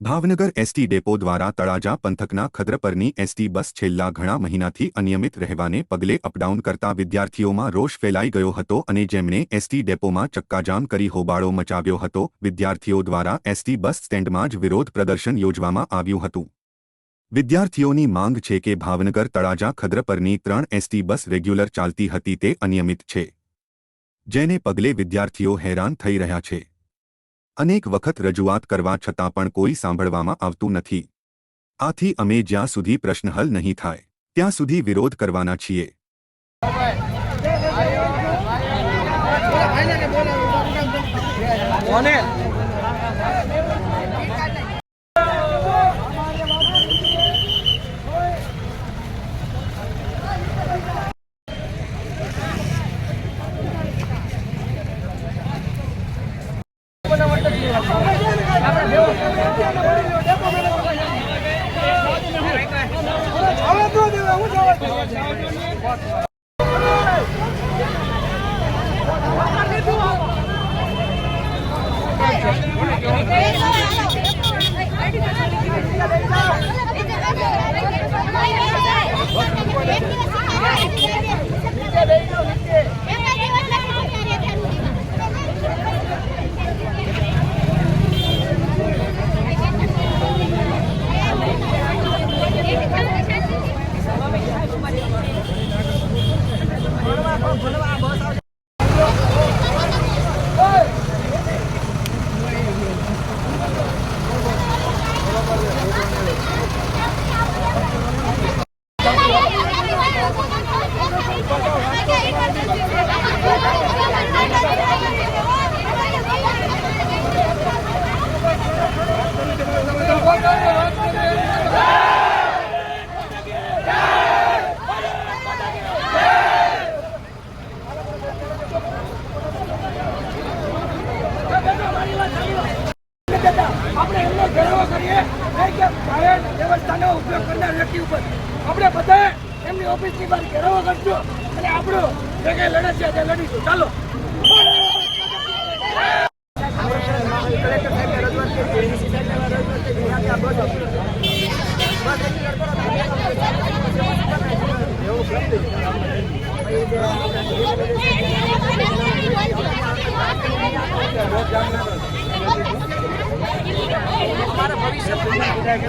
Bhavnagar ST depot દ્વારા તળાજા પંથકના ખદ્રપરની ST bus છેલ્લા ઘણા મહિનાથી અનિયમિત રહેવાને પગલે અપડાઉન કરતા વિદ્યાર્થીઓમાં રોષ ફેલાઈ ગયો હતો અને જેમણે એસટી ડેપોમાં ચક્કાજામ કરી હોબાળો મચાવ્યો હતો। વિદ્યાર્થીઓ દ્વારા એસટી બસ સ્ટેન્ડમાં જ વિરોધ પ્રદર્શન યોજવામાં આવ્યું હતું। વિદ્યાર્થીઓની માંગ છે કે ભાવનગર તળાજા ખદ્રપરની 3 એસટી બસ રેગ્યુલર ચાલતી હતી તે અનિયમિત છે, જેને પગલે વિદ્યાર્થીઓ હેરાન થઈ રહ્યા છે। અનેક વખત રજૂઆત કરવા છતાં પણ કોઈ સાંભળવામાં આવતું નથી। આથી અમે જ્યાં સુધી પ્રશ્ન હલ નહીં થાય ત્યાં સુધી વિરોધ કરવાના છીએ। આપણે એમનો ઘેરાવો કરીએ નહીં કે પ્રાઇવેટ વ્યવસ્થાનો ઉપયોગ કરનાર વ્યક્તિ ઉપર આપણે બધા એમની ઓફિસની બહાર ઘેરાવો કરજો અને આપણો જે કંઈ લડત છે તે લડીશું। ચાલો हमारा भविष्य बरोबर